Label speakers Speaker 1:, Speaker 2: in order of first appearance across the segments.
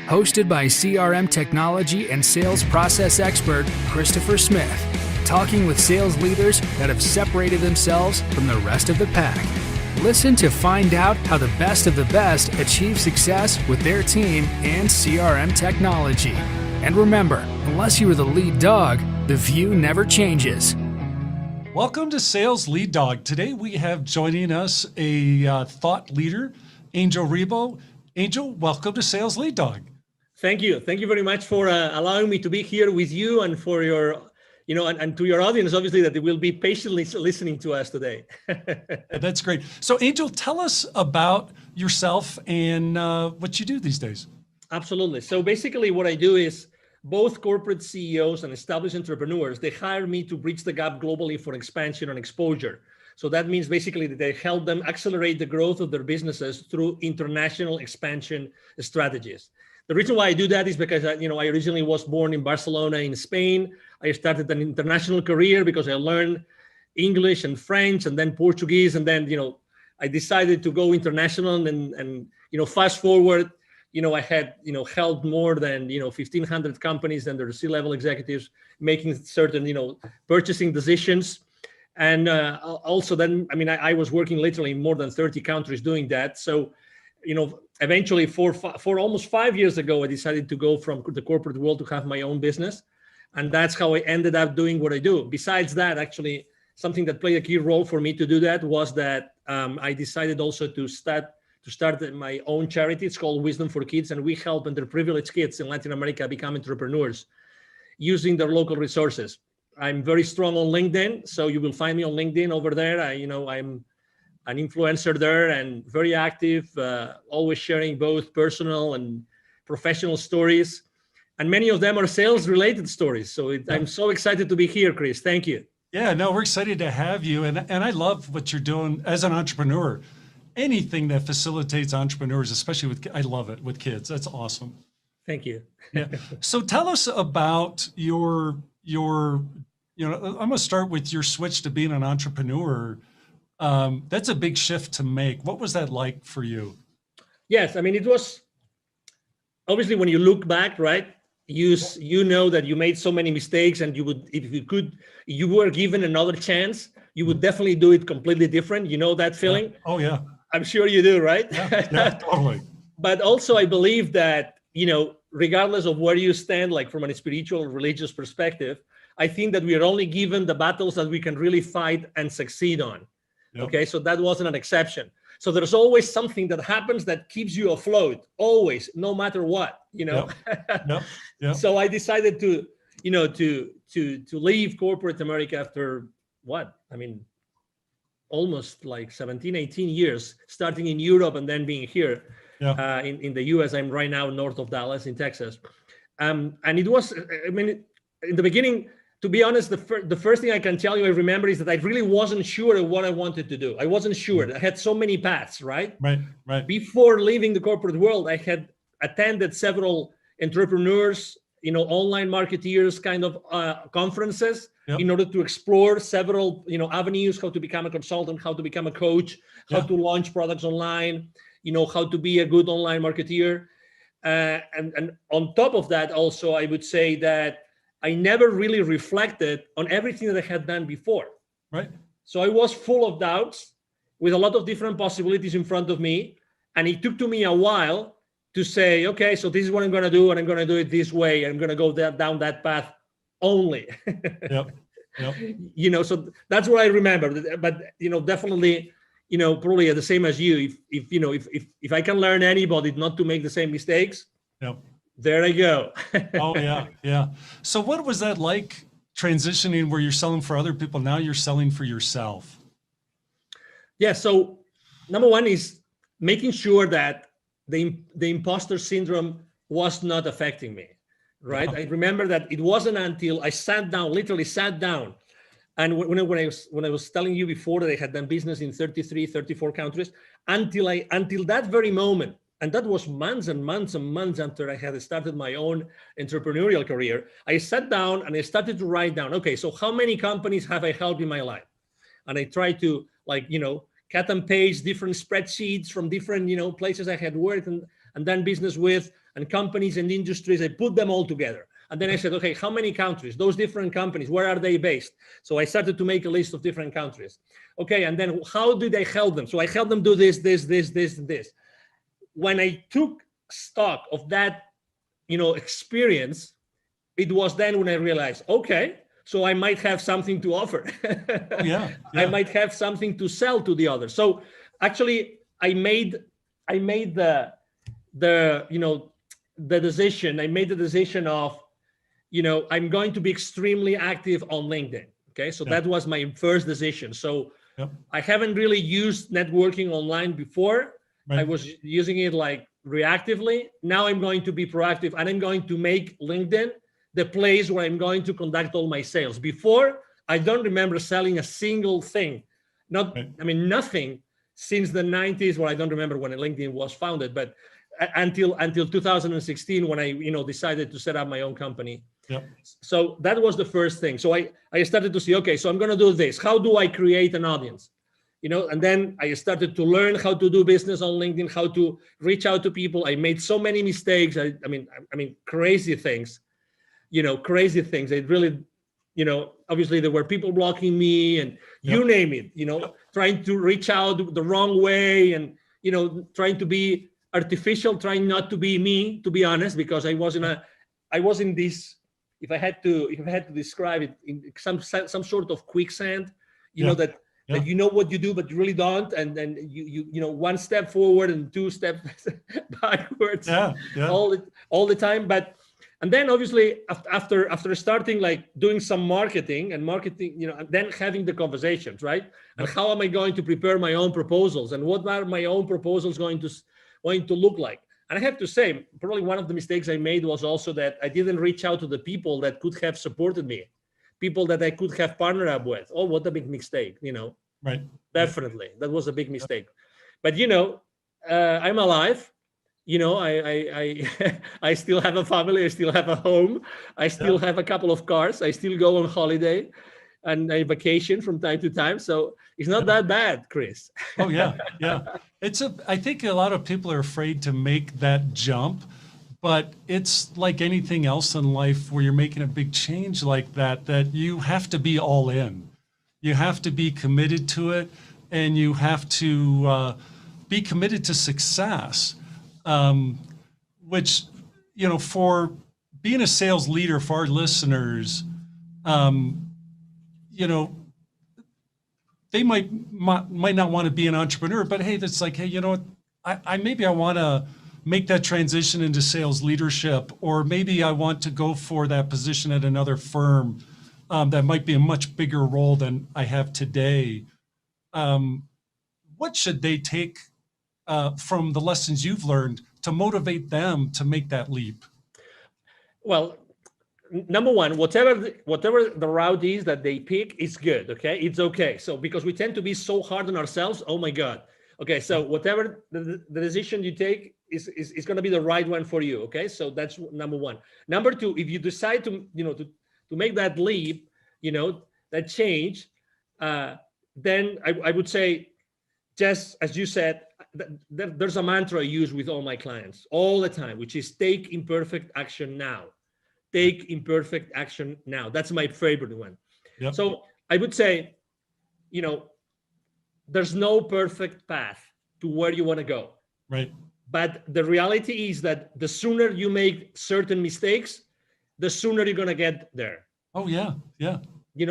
Speaker 1: hosted by CRM technology and sales process expert Christopher Smith, talking with sales leaders that have separated themselves from the rest of the pack. Listen to find out how the best of the best achieve success with their team and CRM technology. And remember, unless you are the lead dog, the view never changes.
Speaker 2: Welcome to Sales Lead Dog. Today we have joining us a thought leader, Angel RIBO. Angel, welcome to Sales Lead Dog.
Speaker 3: Thank you. Thank you very much for allowing me to be here with you and for your, and to your audience, obviously, that they will be patiently listening to us today.
Speaker 2: That's great. So Angel, tell us about yourself and what you do these days.
Speaker 3: Absolutely. So basically what I do is both corporate CEOs and established entrepreneurs, they hire me to bridge the gap globally for expansion and exposure. So that means basically that they help them accelerate the growth of their businesses through international expansion strategies. The reason why I do that is because I originally was born in Barcelona in Spain. I started an international career because I learned English and French and then Portuguese. And then, I decided to go international and fast forward, I had, helped more than, 1,500 companies and their C-level executives making certain, purchasing decisions. And also then, I was working literally in more than 30 countries doing that. So, eventually for almost 5 years ago, I decided to go from the corporate world to have my own business. And that's how I ended up doing what I do. Besides that, actually, something that played a key role for me to do that was that I decided also to start my own charity. It's called Wisdom for Kids. And we help underprivileged kids in Latin America become entrepreneurs using their local resources. I'm very strong on LinkedIn. So you will find me on LinkedIn over there. I'm an influencer there and very active, always sharing both personal and professional stories. And many of them are sales related stories. So I'm so excited to be here, Chris. Thank you.
Speaker 2: Yeah, no, we're excited to have you. And I love what you're doing as an entrepreneur. Anything that facilitates entrepreneurs, especially I love it with kids. That's awesome.
Speaker 3: Thank you.
Speaker 2: Yeah. So tell us about your, I'm going to start with your switch to being an entrepreneur. That's a big shift to make. What was that like for you?
Speaker 3: Yes, it was obviously when you look back, right? You know that you made so many mistakes, and you would, if you were given another chance, you would definitely do it completely different. You know that feeling?
Speaker 2: Yeah. Oh yeah.
Speaker 3: I'm sure you do, right?
Speaker 2: Yeah, totally.
Speaker 3: But also I believe that, regardless of where you stand, like from a spiritual or religious perspective, I think that we are only given the battles that we can really fight and succeed on. Yep. Okay, so that wasn't an exception. So there's always something that happens that keeps you afloat, always, no matter what,
Speaker 2: Yep. Yep.
Speaker 3: So I decided to leave corporate America after what? Almost like 17, 18 years, starting in Europe and then being here in the US. I'm right now north of Dallas in Texas. And it was, in the beginning, to be honest, the first thing I can tell you I remember is that I really wasn't sure of what I wanted to do. I wasn't sure. I had so many paths, right?
Speaker 2: Right.
Speaker 3: Before leaving the corporate world, I had attended several entrepreneurs, online marketeers kind of conferences in order to explore several, avenues, how to become a consultant, how to become a coach, how to launch products online, how to be a good online marketeer. And on top of that, also, I would say that I never really reflected on everything that I had done before.
Speaker 2: Right.
Speaker 3: So I was full of doubts with a lot of different possibilities in front of me. And it took to me a while to say, okay, so this is what I'm going to do, and I'm going to do it this way. I'm going to go down that path only.
Speaker 2: Yep.
Speaker 3: So that's what I remember. But, definitely, probably the same as you. If I can learn anybody not to make the same mistakes, there I go.
Speaker 2: Oh, yeah. So what was that like, transitioning where you're selling for other people, now you're selling for yourself?
Speaker 3: Yeah, so number one is making sure that the imposter syndrome was not affecting me, right? I remember that it wasn't until I literally sat down. And when I was telling you before that I had done business in 33, 34 countries, until that very moment, and that was months and months and months after I had started my own entrepreneurial career, I sat down and I started to write down, okay, so how many companies have I helped in my life? And I tried to cut and paste different spreadsheets from different, places I had worked and done business with. and companies and industries. I put them all together. And then I said, okay, how many countries? Those different companies, where are they based? So I started to make a list of different countries. Okay, and then how did I help them? So I helped them do this, this, this, this, and this. When I took stock of that, experience, it was then when I realized, okay, so I might have something to offer.
Speaker 2: Yeah.
Speaker 3: I might have something to sell to the others. So actually, I made the decision. I made the decision of, I'm going to be extremely active on LinkedIn. Okay, so that was my first decision. So I haven't really used networking online before. Right. I was using it like reactively. Now I'm going to be proactive, and I'm going to make LinkedIn the place where I'm going to conduct all my sales. Before, I don't remember selling a single thing. Nothing since the 90s, where I don't remember when LinkedIn was founded, but until 2016, when I decided to set up my own company. So that was the first thing. So I started to see, okay, so I'm going to do this. How do I create an audience? And then I started to learn how to do business on LinkedIn, how to reach out to people. I made so many mistakes. I mean, crazy things. Crazy things. It really, obviously there were people blocking me, and you name it. Trying to reach out the wrong way, and trying to be artificial, trying not to be me, to be honest, because I was in this. If I had to describe it, in some sort of quicksand, that you know what you do, but you really don't, and then you one step forward and two steps backwards, all the time. And then obviously after starting like doing some marketing, and then having the conversations, right? And how am I going to prepare my own proposals, and what are my own proposals going to look like? And I have to say, probably one of the mistakes I made was also that I didn't reach out to the people that could have supported me, people that I could have partnered up with. Oh, what a big mistake, Right. Definitely. That was a big mistake. But, I'm alive. I still have a family. I still have a home. I still have a couple of cars. I still go on holiday and I vacation from time to time. So it's not that bad, Chris.
Speaker 2: Oh, yeah. Yeah. I think a lot of people are afraid to make that jump, but it's like anything else in life where you're making a big change like that you have to be all in. You have to be committed to it, and you have to be committed to success, which, for being a sales leader, for our listeners, they might not want to be an entrepreneur, but hey, that's like, hey, maybe I want to make that transition into sales leadership, or maybe I want to go for that position at another firm that might be a much bigger role than I have today. What should they take from the lessons you've learned to motivate them to make that leap?
Speaker 3: Well, number one, whatever the route is that they pick is good. Okay, it's okay. So because we tend to be so hard on ourselves, oh my God. Okay, so whatever the decision you take is going to be the right one for you. Okay, so that's number one. Number two, if you decide to make that leap, that change, then I would say, just as you said, there's a mantra I use with all my clients all the time, which is take imperfect action now. Take imperfect action now. That's my favorite one. Yep. So I would say, there's no perfect path to where you want to go.
Speaker 2: Right.
Speaker 3: But the reality is that the sooner you make certain mistakes, the sooner you're going to get there.
Speaker 2: Oh, yeah. Yeah.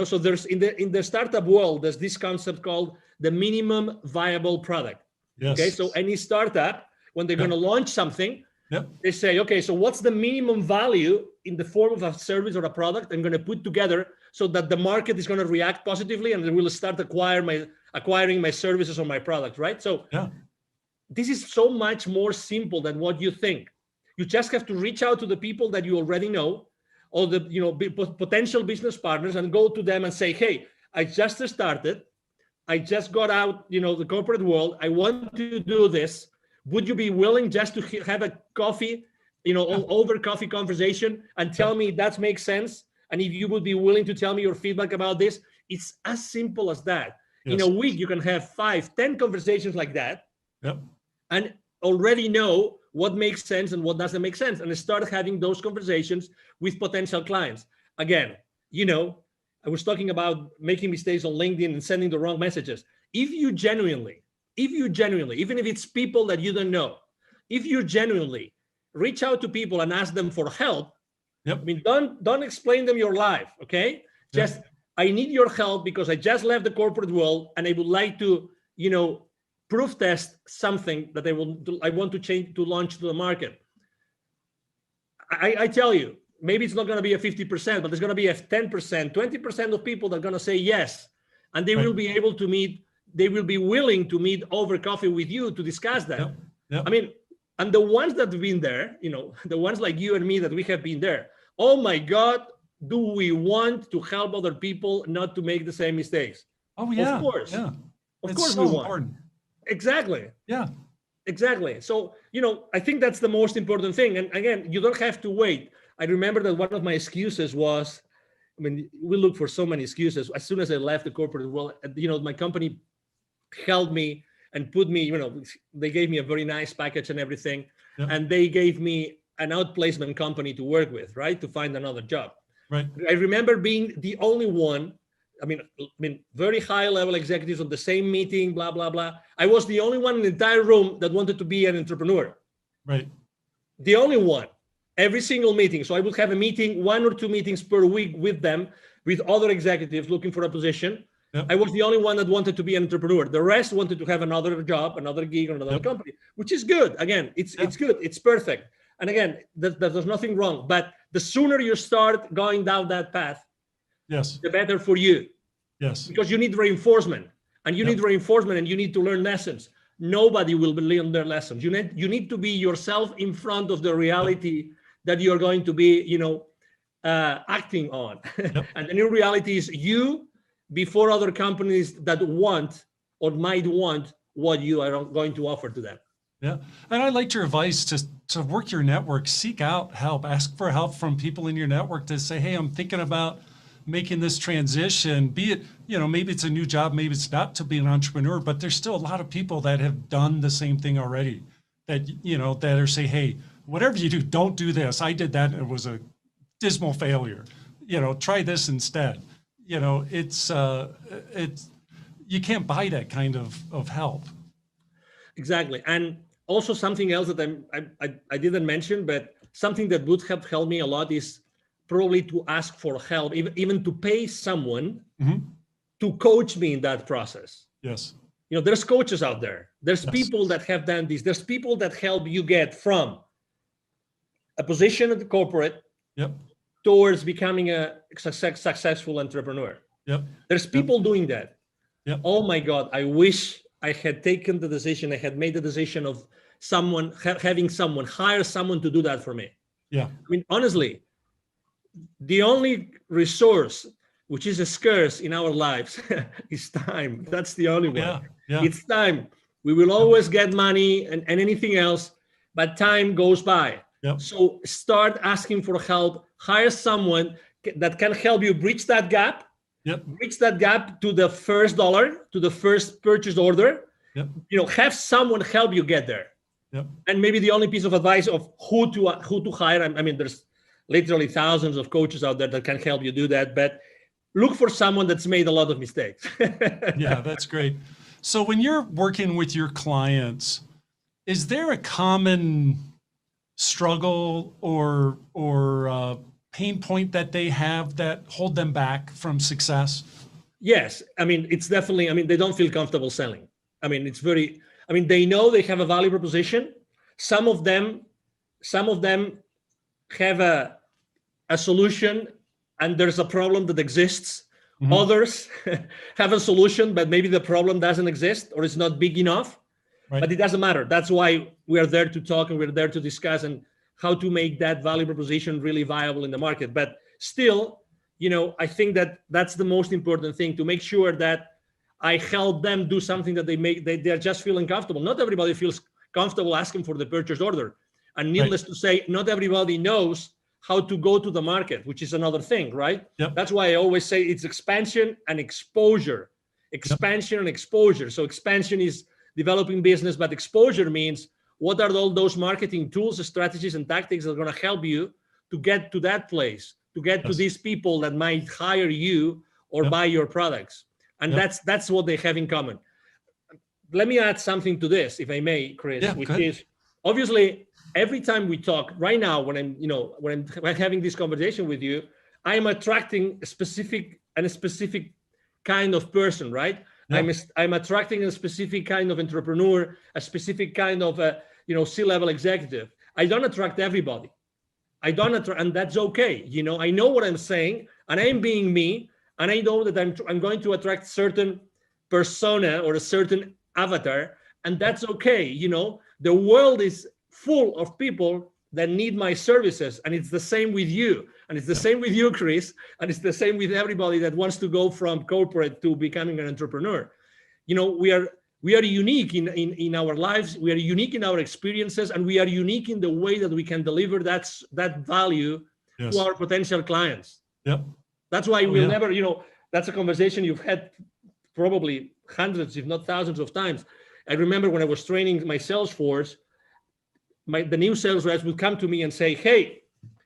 Speaker 3: So there's in the startup world, there's this concept called the minimum viable product.
Speaker 2: Yes.
Speaker 3: Okay. So any startup, when they're going to launch something, they say, okay, so what's the minimum value in the form of a service or a product I'm going to put together so that the market is going to react positively and they will start acquiring my services or my product, right? So this is so much more simple than what you think. You just have to reach out to the people that you already know, or the potential business partners, and go to them and say, hey, I just started. I just got out, the corporate world. I want to do this. Would you be willing just to have a coffee, over coffee conversation and tell me that makes sense? And if you would be willing to tell me your feedback about this, it's as simple as that. Yes. In a week, you can have 5-10 conversations like that, and already know what makes sense and what doesn't make sense, and start having those conversations with potential clients. Again, I was talking about making mistakes on LinkedIn and sending the wrong messages. If you genuinely, even if it's people that you don't know, if you genuinely reach out to people and ask them for help,
Speaker 2: Yep.
Speaker 3: I mean, don't explain them your life, okay?
Speaker 2: Yep.
Speaker 3: Just, I need your help because I just left the corporate world and I would like to, proof test something that I want to change, to launch to the market. I tell you, maybe it's not going to be a 50%, but there's going to be a 10%, 20% of people that are going to say yes. And they
Speaker 2: Right.
Speaker 3: will be able to meet, they will be willing to meet over coffee with you to discuss that.
Speaker 2: Yep. Yep.
Speaker 3: I mean, and the ones that have been there, the ones like you and me that we have been there, oh my God, do we want to help other people not to make the same mistakes?
Speaker 2: Oh yeah.
Speaker 3: Of course.
Speaker 2: Yeah.
Speaker 3: Of
Speaker 2: It's
Speaker 3: course
Speaker 2: so
Speaker 3: we want.
Speaker 2: important.
Speaker 3: Exactly.
Speaker 2: Yeah.
Speaker 3: Exactly. So, I think that's the most important thing. And again, you don't have to wait. I remember that one of my excuses was, we look for so many excuses. As soon as I left the corporate world, my company held me and put me, they gave me a very nice package and everything.
Speaker 2: Yeah.
Speaker 3: And they gave me an outplacement company to work with, right? To find another job.
Speaker 2: Right.
Speaker 3: I remember being the only one. I mean, very high level executives on the same meeting, blah, blah, blah. I was the only one in the entire room that wanted to be an entrepreneur.
Speaker 2: Right.
Speaker 3: The only one, every single meeting. So I would have a meeting, 1 or 2 meetings per week with them, with other executives looking for a position.
Speaker 2: Yep.
Speaker 3: I was the only one that wanted to be an entrepreneur. The rest wanted to have another job, another gig, or another
Speaker 2: Yep.
Speaker 3: company, which is good. Again, it's good. It's perfect. And again, there's nothing wrong. But the sooner you start going down that path,
Speaker 2: Yes.
Speaker 3: the better for you.
Speaker 2: Yes.
Speaker 3: Because you need reinforcement, and you
Speaker 2: Yep.
Speaker 3: need reinforcement, and you need to learn lessons. Nobody will learn their lessons. You need to be yourself in front of the reality that you're going to be, acting on.
Speaker 2: Yep.
Speaker 3: And the new reality is you before other companies that want or might want what you are going to offer to them.
Speaker 2: Yeah. And I liked your advice to work your network, seek out help, ask for help from people in your network to say, hey, I'm thinking about making this transition, be it, maybe it's a new job, maybe it's not to be an entrepreneur, but there's still a lot of people that have done the same thing already that, that are say, hey, whatever you do, don't do this. I did that. And it was a dismal failure, try this instead. It's you can't buy that kind of help.
Speaker 3: Exactly. And also something else that I didn't mention, but something that would have helped me a lot is probably to ask for help, even to pay someone
Speaker 2: Mm-hmm.
Speaker 3: to coach me in that process.
Speaker 2: Yes.
Speaker 3: There's coaches out there. There's
Speaker 2: Yes.
Speaker 3: people that have done this. There's people that help you get from a position at the corporate
Speaker 2: Yep.
Speaker 3: towards becoming a successful entrepreneur.
Speaker 2: Yep.
Speaker 3: There's people doing that.
Speaker 2: Yep.
Speaker 3: Oh my God, I wish I had taken the decision. I had made the decision of having someone hire someone to do that for me.
Speaker 2: Yeah.
Speaker 3: Honestly, the only resource which is scarce in our lives is time. That's the only one.
Speaker 2: Yeah. Yeah.
Speaker 3: It's time. We will always get money and anything else, but time goes by.
Speaker 2: Yep.
Speaker 3: So start asking for help. Hire someone that can help you bridge that gap.
Speaker 2: Yep.
Speaker 3: Bridge that gap to the first dollar, to the first purchase order.
Speaker 2: Yep.
Speaker 3: Have someone help you get there.
Speaker 2: Yep.
Speaker 3: And maybe the only piece of advice of who to hire. I mean, there's literally thousands of coaches out there that can help you do that, but look for someone that's made a lot of mistakes.
Speaker 2: Yeah, that's great. So when you're working with your clients, is there a common struggle or pain point that they have that hold them back from success?
Speaker 3: Yes. It's definitely, they don't feel comfortable selling. They know they have a value proposition. Some of them have a solution and there's a problem that exists. Mm-hmm. Others have a solution, but maybe the problem doesn't exist or it's not big enough. Right. But it doesn't matter. That's why we are there to talk and we're there to discuss and how to make that value proposition really viable in the market. But still, I think that's the most important thing, to make sure that I help them do something that they're just feeling comfortable. Not everybody feels comfortable asking for the purchase order. And needless to say, not everybody knows how to go to the market, which is another thing, right?
Speaker 2: Yep.
Speaker 3: That's why I always say it's expansion and exposure. Expansion and exposure. So expansion is developing business, but exposure means what are all those marketing tools, strategies, and tactics that are going to help you to get to that place, to get to these people that might hire you or buy your products. And that's what they have in common. Let me add something to this, if I may, Chris, which is obviously every time we talk right now, when I'm having this conversation with you, I'm attracting a specific kind of person, right? I'm attracting a specific kind of entrepreneur, a specific kind of C-level executive. I don't attract everybody. And that's okay. I know what I'm saying, and I'm being me, and I know that I'm going to attract certain persona or a certain avatar, and that's okay. The world is full of people that need my services, and it's the same with you, and it's the same with you, Chris, and it's the same with everybody that wants to go from corporate to becoming an entrepreneur. We are unique in our lives, we are unique in our experiences, and we are unique in the way that we can deliver that value to our potential clients. That's why we'll never, that's a conversation you've had probably hundreds, if not thousands of times. I remember when I was training my sales force, the new sales reps would come to me and say, hey,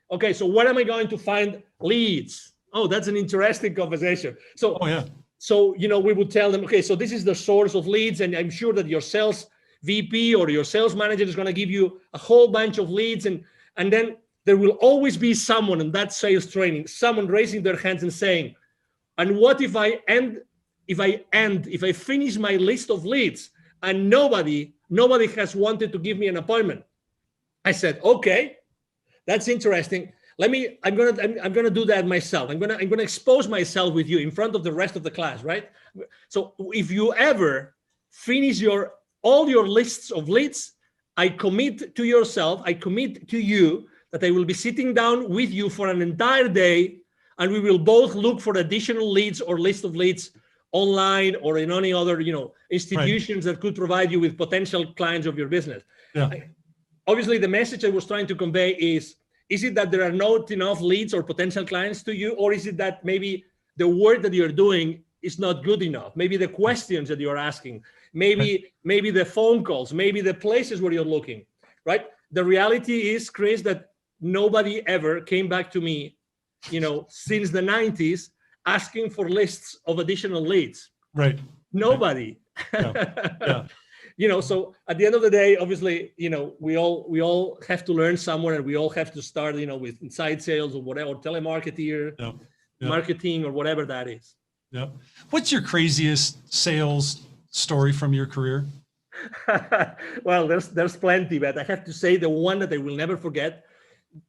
Speaker 3: okay, so where am I going to find leads? Oh, that's an interesting conversation. So, we would tell them, okay, so this is the source of leads, and I'm sure that your sales VP or your sales manager is going to give you a whole bunch of leads, and then there will always be someone in that sales training, someone raising their hands and saying, and what if I finish my list of leads and nobody has wanted to give me an appointment? I said, okay, that's interesting. I'm gonna do that myself. I'm gonna expose myself with you in front of the rest of the class, right? So if you ever finish all your lists of leads, I commit to you that I will be sitting down with you for an entire day, and we will both look for additional leads or list of leads online or in any other institutions that could provide you with potential clients of your business. Obviously, the message I was trying to convey is it that there are not enough leads or potential clients to you, or is it that maybe the work that you're doing is not good enough? Maybe the questions that you're asking, maybe the phone calls, maybe the places where you're looking, right? The reality is, Chris, that nobody ever came back to me, since the 90s asking for lists of additional leads.
Speaker 2: Right.
Speaker 3: Nobody. So at the end of the day, obviously, we all have to learn somewhere, and we all have to start, with inside sales or whatever, or telemarketer, marketing, or whatever that is.
Speaker 2: What's your craziest sales story from your career?
Speaker 3: Well, there's plenty, but I have to say the one that I will never forget.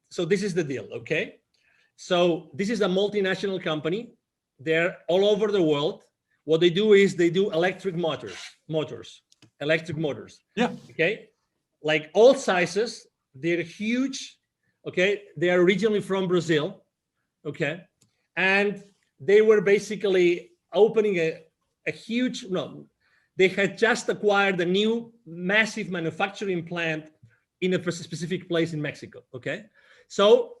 Speaker 3: So this is the deal, okay? So this is a multinational company. They're all over the world. What they do is they do electric motors. Okay, like all sizes. They're huge. Okay, they are originally from Brazil. Okay, and they were basically opening a huge. No, they had just acquired a new massive manufacturing plant in a specific place in Mexico. Okay, so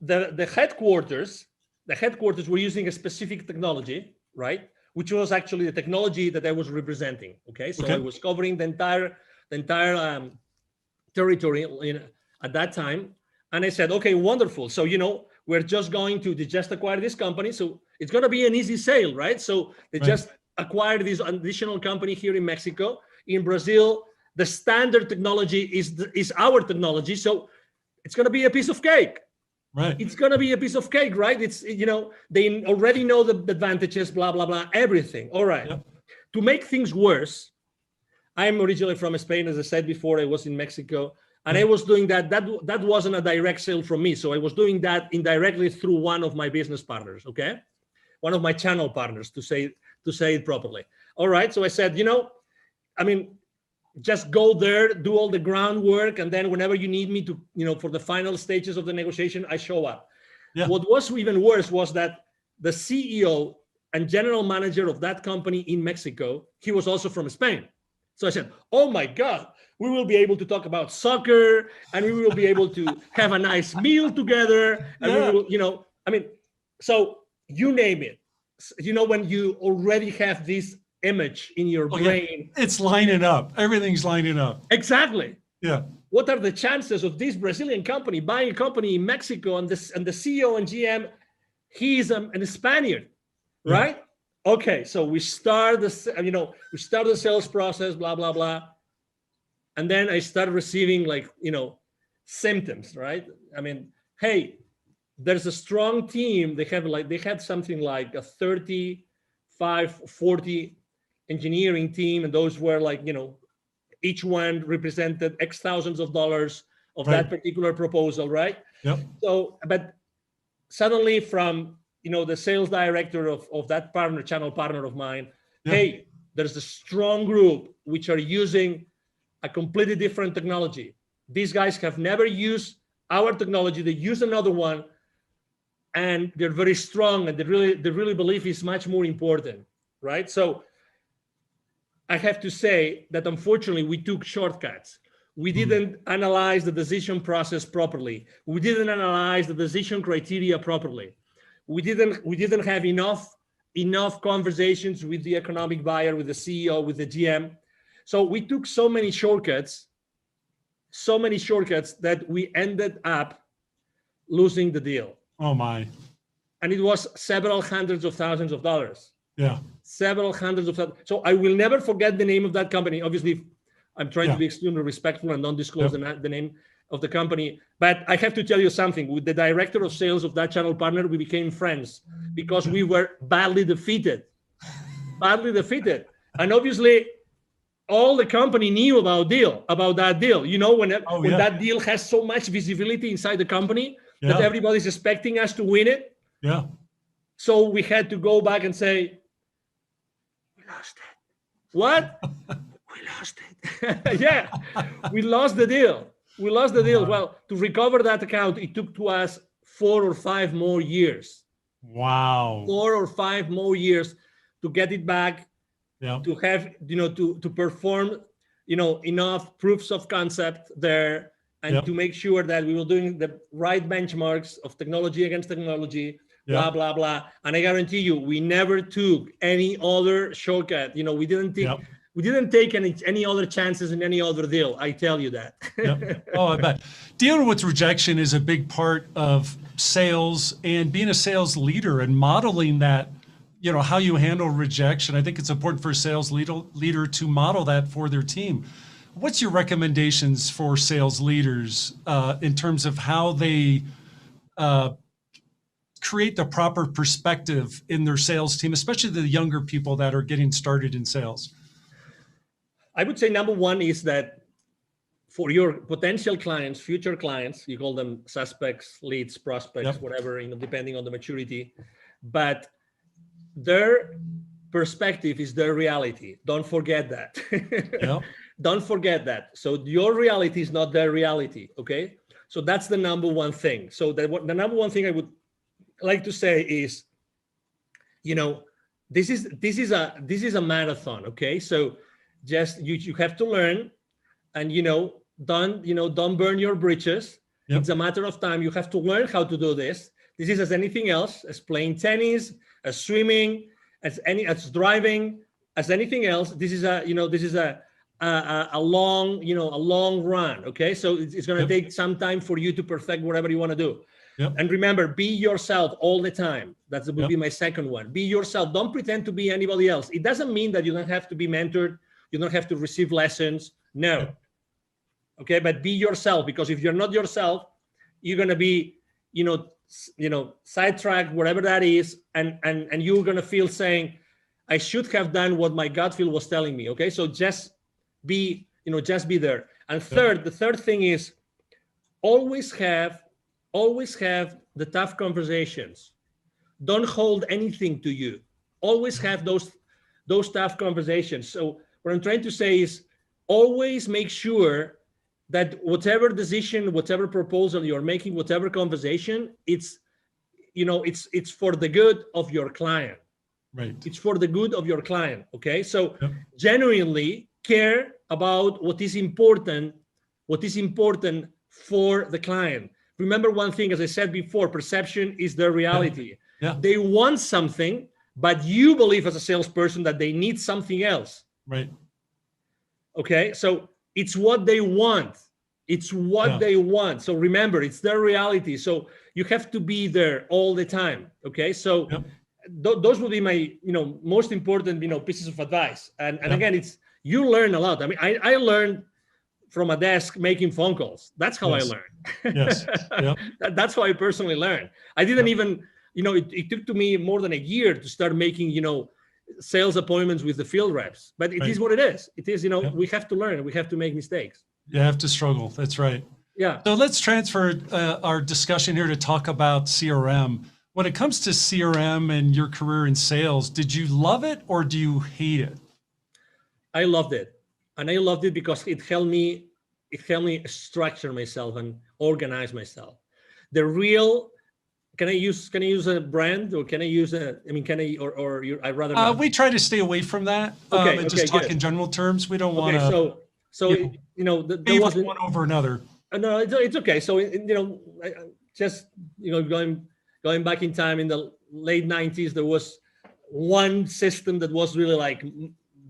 Speaker 3: the headquarters were using a specific technology, right? Which was actually the technology that I was representing. Okay, so I was covering the entire territory at that time, and I said, okay, wonderful. So we're just going to just acquire this company, so it's going to be an easy sale, right? So they just acquired this additional company here in Mexico. In Brazil, the standard technology is our technology, so it's going to be a piece of cake.
Speaker 2: Right.
Speaker 3: It's going to be a piece of cake, right? It's, they already know the advantages, blah, blah, blah, everything. All right. To make things worse, I'm originally from Spain. As I said before, I was in Mexico, and I was doing that. That wasn't a direct sale from me. So I was doing that indirectly through one of my business partners. Okay. One of my channel partners, to say it properly. All right. So I said, just go there, do all the groundwork, and then whenever you need me to, for the final stages of the negotiation, I show up. What was even worse was that the CEO and general manager of that company in Mexico, he was also from Spain. So I said, oh my God, we will be able to talk about soccer, and we will be able to have a nice meal together. And we will, so you name it. When you already have this image in your
Speaker 2: Oh,
Speaker 3: brain.
Speaker 2: yeah. It's lining up. Everything's lining up.
Speaker 3: Exactly.
Speaker 2: Yeah.
Speaker 3: What are the chances of this Brazilian company buying a company in Mexico, and the CEO and GM, he's a Spaniard, right? Yeah. Okay, so we start the sales process, blah blah blah, and then I start receiving like symptoms, right? I mean, hey, there's a strong team. They had something like a 35, 40 engineering team, and those were like each one represented X thousands of dollars of that particular proposal, right?
Speaker 2: Yep.
Speaker 3: So, but suddenly from, the sales director of that channel partner of mine, hey, there's a strong group which are using a completely different technology. These guys have never used our technology. They use another one, and they're very strong, and they really believe it's much more important, right? So I have to say that unfortunately we took shortcuts. We didn't analyze the decision process properly. We didn't analyze the decision criteria properly. We didn't have enough conversations with the economic buyer, with the CEO, with the GM. So we took so many shortcuts that we ended up losing the deal.
Speaker 2: Oh my.
Speaker 3: And it was several hundreds of thousands of dollars.
Speaker 2: Yeah.
Speaker 3: Several hundreds of thousands. So I will never forget the name of that company. Obviously, I'm trying to be extremely respectful and don't disclose the name of the company. But I have to tell you something. With the director of sales of that channel partner, we became friends because we were badly defeated. And obviously, all the company knew about that deal. When that deal has so much visibility inside the company that everybody's expecting us to win it.
Speaker 2: Yeah.
Speaker 3: So we had to go back and say, we lost it. What? We lost it. Yeah, we lost the deal. Well, to recover that account, it took to us 4 or 5 more years.
Speaker 2: Wow.
Speaker 3: 4 or 5 more years to get it back, to have, to perform, enough proofs of concept there, and to make sure that we were doing the right benchmarks of technology against technology, blah, blah, blah. And I guarantee you, we never took any other shortcut. We didn't take any other chances in any other deal. I tell you that.
Speaker 2: Oh, I bet. Dealing with rejection is a big part of sales, and being a sales leader and modeling that, how you handle rejection. I think it's important for a sales leader to model that for their team. What's your recommendations for sales leaders in terms of how they create the proper perspective in their sales team, especially the younger people that are getting started in sales?
Speaker 3: I would say number one is that for your potential clients, future clients, you call them suspects, leads, prospects, whatever, depending on the maturity, but their perspective is their reality. Don't forget that. Don't forget that. So your reality is not their reality. Okay. So that's the number one thing. So the number one thing I would like to say is, this is a marathon. Okay. So just you have to learn, and don't burn your bridges. It's a matter of time. You have to learn how to do this. This is as anything else, as playing tennis, as swimming, as driving, as anything else. This is a long run. Okay, so it's going to take some time for you to perfect whatever you want to do. And remember, be yourself all the time. That would be my second one. Be yourself. Don't pretend to be anybody else. It doesn't mean that you don't have to be mentored. You don't have to receive lessons. No. Okay, but be yourself, because if you're not yourself, you're going to be, sidetracked, whatever that is, and you're going to feel saying, I should have done what my gut feel was telling me. Okay, so just be there. And the third thing is always have the tough conversations. Don't hold anything to you. Always have those tough conversations. So what I'm trying to say is always make sure that whatever decision, whatever proposal you're making, whatever conversation, it's for the good of your client.
Speaker 2: Right.
Speaker 3: It's for the good of your client. Okay. So genuinely care about what is important for the client. Remember one thing, as I said before, perception is their reality. They want something, but you believe as a salesperson that they need something else.
Speaker 2: Right.
Speaker 3: Okay. So it's what they want. It's what they want. So remember, it's their reality. So you have to be there all the time. Okay. So those would be my, most important, pieces of advice. And again, you learn a lot. I mean, I learned from a desk making phone calls. That's how I learned.
Speaker 2: Yes. Yep.
Speaker 3: That's how I personally learned. I didn't even, it took to me more than a year to start making, sales appointments with the field reps, but it is what it is. It is, we have to learn, we have to make mistakes.
Speaker 2: You have to struggle. That's right.
Speaker 3: Yeah.
Speaker 2: So let's transfer our discussion here to talk about CRM. When it comes to CRM and your career in sales, did you love it or do you hate it?
Speaker 3: I loved it. And I loved it because it helped me structure myself and organize myself. The real, can I use a brand, or can I use I'd rather not.
Speaker 2: We try to stay away from that. And just talk in general terms. We don't want to.
Speaker 3: So there wasn't
Speaker 2: one over another.
Speaker 3: No, it's okay. So just going back in time in the late 90s, there was one system that was really like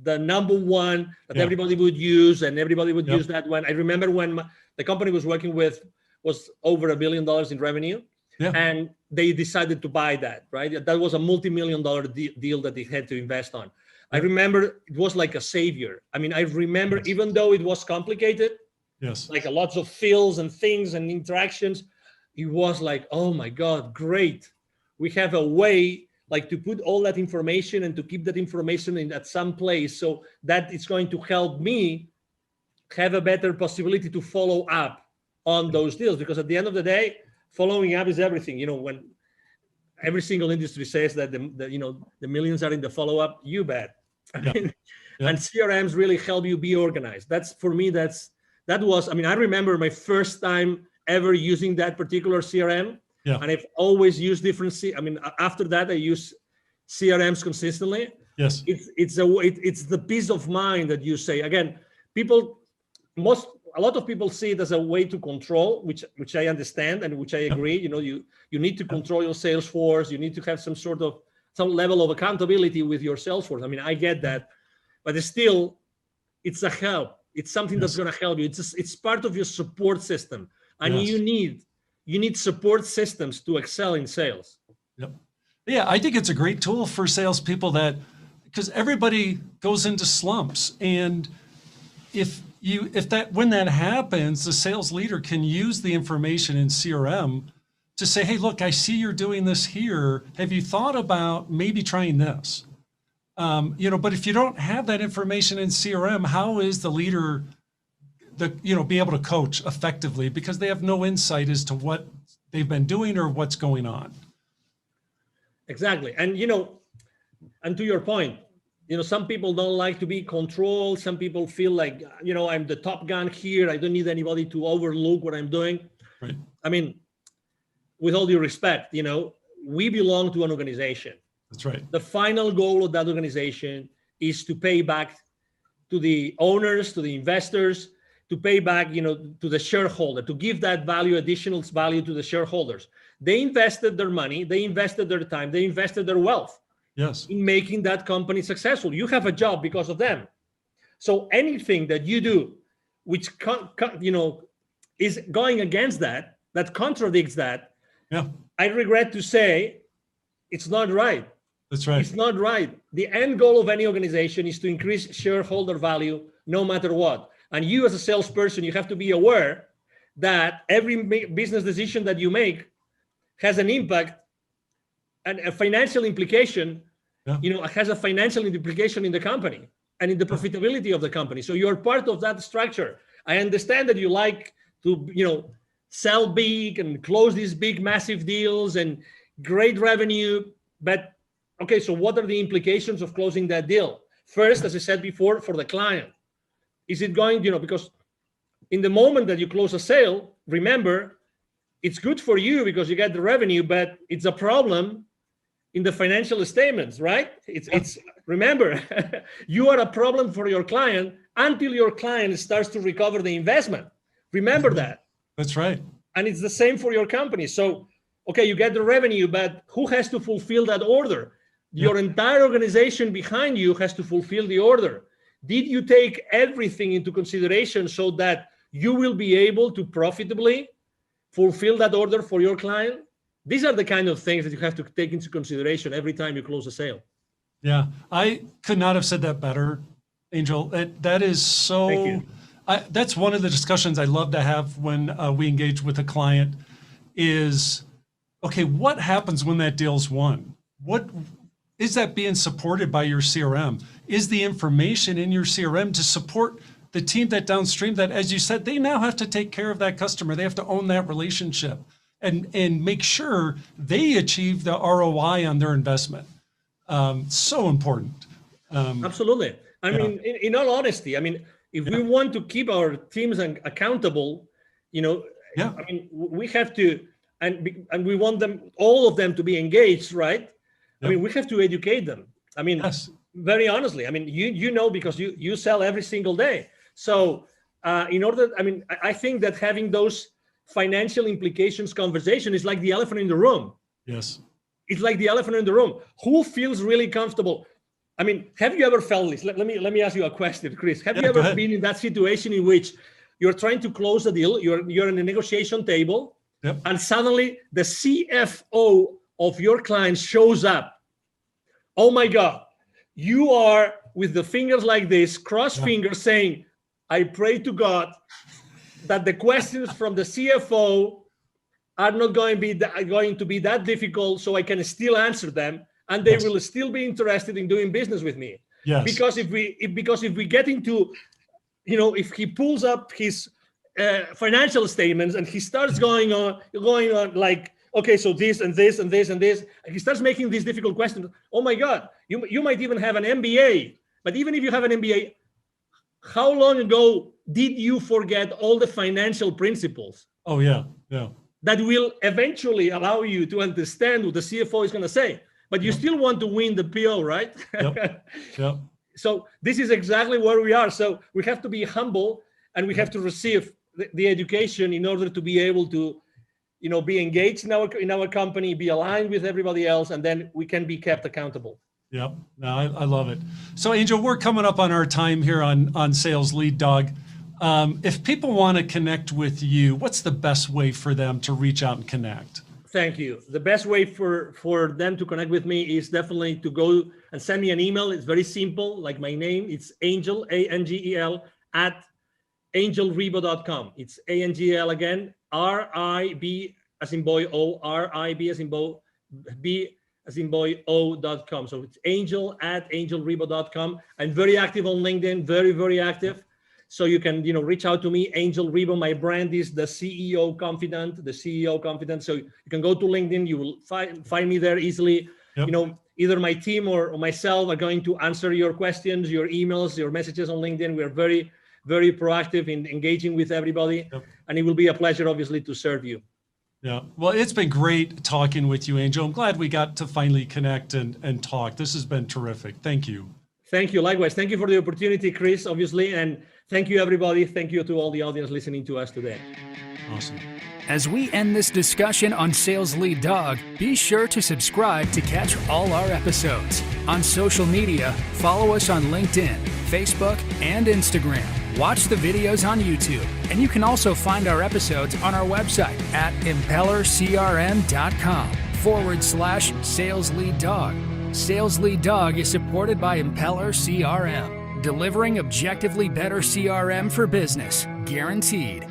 Speaker 3: the number one that everybody would use, and everybody would use that one. I remember when the company was working with was over $1 billion in revenue, and they decided to buy that. Right, that was a multi-million-dollar deal that they had to invest on. I remember it was like a savior. I mean, I remember even though it was complicated, like lots of fields and things and interactions, it was like, oh my God, great. We have a way like to put all that information and to keep that information in at some place so that it's going to help me have a better possibility to follow up on those deals. Because at the end of the day, following up is everything. When every single industry says that the millions are in the follow-up, you bet. And CRMs really help you be organized. That's for me, that was, I remember my first time ever using that particular CRM. And I've always used different. After that, I use CRMs consistently.
Speaker 2: Yes,
Speaker 3: it's the peace of mind that you say. Again, a lot of people see it as a way to control, which I understand and which I agree. You need to control your sales force. You need to have some level of accountability with your sales force. I get that, but it's a help. It's something that's going to help you. It's part of your support system, and you need support systems to excel in sales.
Speaker 2: Yeah, I think it's a great tool for salespeople because everybody goes into slumps, and when that happens, the sales leader can use the information in CRM to say, hey, look, I see you're doing this here. Have you thought about maybe trying this? But if you don't have that information in CRM, how is the leader be able to coach effectively, because they have no insight as to what they've been doing or what's going on?
Speaker 3: Exactly. And, and to your point, some people don't like to be controlled. Some people feel like, I'm the top gun here. I don't need anybody to overlook what I'm doing.
Speaker 2: Right.
Speaker 3: With all due respect, we belong to an organization.
Speaker 2: That's right. The
Speaker 3: final goal of that organization is to pay back to the owners, to the investors, to pay back, to the shareholder, to give that additional value to the shareholders. They invested their money, they invested their time, they invested their wealth in making that company successful. You have a job because of them. So anything that you do, which is going against that contradicts that, I regret to say, it's not right.
Speaker 2: That's right.
Speaker 3: It's not right. The end goal of any organization is to increase shareholder value no matter what. And you as a salesperson, you have to be aware that every business decision that you make has an impact and a financial implication, has a financial implication in the company and in the profitability of the company. So you're part of that structure. I understand that you like to, sell big and close these big, massive deals and great revenue. But okay, so what are the implications of closing that deal? First, as I said before, for the client, is it going, because in the moment that you close a sale, remember, it's good for you because you get the revenue, but it's a problem in the financial statements, right? It's remember, you are a problem for your client until your client starts to recover the investment. Remember that.
Speaker 2: That's right.
Speaker 3: And it's the same for your company. So, okay, you get the revenue, but who has to fulfill that order? Your entire organization behind you has to fulfill the order. Did you take everything into consideration so that you will be able to profitably fulfill that order for your client? These are the kind of things that you have to take into consideration every time you close a sale.
Speaker 2: Yeah, I could not have said that better, Angel. That is so.
Speaker 3: Thank you.
Speaker 2: That's one of the discussions I love to have when we engage with a client is, okay, what happens when that deal's won? What is that being supported by your CRM? Is the information in your CRM to support the team that downstream that, as you said, they now have to take care of that customer. They have to own that relationship and make sure they achieve the ROI on their investment. So important.
Speaker 3: Absolutely. I mean, in all honesty, I mean, if we want to keep our teams accountable, I mean, we have to, and we want them, all of them, to be engaged, right? I mean, we have to educate them. I mean, very honestly, I mean, because you sell every single day. So I think that having those financial implications conversation is like the elephant in the room.
Speaker 2: Yes.
Speaker 3: It's like the elephant in the room. Who feels really comfortable? I mean, have you ever felt this? Let me ask you a question, Chris. Have you ever been in that situation in which you're trying to close a deal, you're in a negotiation table, and suddenly the CFO of your client shows up? Oh my God, you are with the fingers like this, cross fingers, saying, I pray to God that the questions from the CFO are not going to be that difficult, so I can still answer them, and they will still be interested in doing business with me.
Speaker 2: Yes.
Speaker 3: Because if we get into, if he pulls up his financial statements and he starts going on like, okay, so this and this and this and this, and he starts making these difficult questions. Oh my God, you might even have an MBA, but even if you have an MBA, how long ago did you forget all the financial principles?
Speaker 2: Oh yeah.
Speaker 3: That will eventually allow you to understand what the CFO is going to say, but you still want to win the PO, right?
Speaker 2: Yep.
Speaker 3: So this is exactly where we are. So we have to be humble, and we have to receive the education in order to be able to, be engaged in our company, be aligned with everybody else, and then we can be kept accountable.
Speaker 2: Yep. No, I love it. So Angel, we're coming up on our time here on Sales Lead Dog. If people want to connect with you, what's the best way for them to reach out and connect?
Speaker 3: Thank you. The best way for them to connect with me is definitely to go and send me an email. It's very simple, like my name. It's Angel, ANGEL, at angelribo.com. It's ANGEL again, RIB as in boy O, RIB as in boy B as in boy O.com. So it's Angel at angelribo.com. I'm very active on LinkedIn, very, very active. So you can, reach out to me, Angel Ribo. My brand is the CEO Confidant, So you can go to LinkedIn. You will find me there easily. Yep. Either my team or myself are going to answer your questions, your emails, your messages on LinkedIn. We are very, very proactive in engaging with everybody. Yep. And it will be a pleasure, obviously, to serve you.
Speaker 2: Yeah. Well, it's been great talking with you, Angel. I'm glad we got to finally connect and talk. This has been terrific. Thank you.
Speaker 3: Thank you. Likewise. Thank you for the opportunity, Chris, obviously. And thank you, everybody. Thank you to all the audience listening to us today.
Speaker 2: Awesome.
Speaker 1: As we end this discussion on Sales Lead Dog, be sure to subscribe to catch all our episodes. On social media, follow us on LinkedIn, Facebook, and Instagram. Watch the videos on YouTube, and you can also find our episodes on our website at impellercrm.com/Sales Lead Dog. Sales Lead Dog is supported by Impeller CRM, delivering objectively better CRM for business, guaranteed.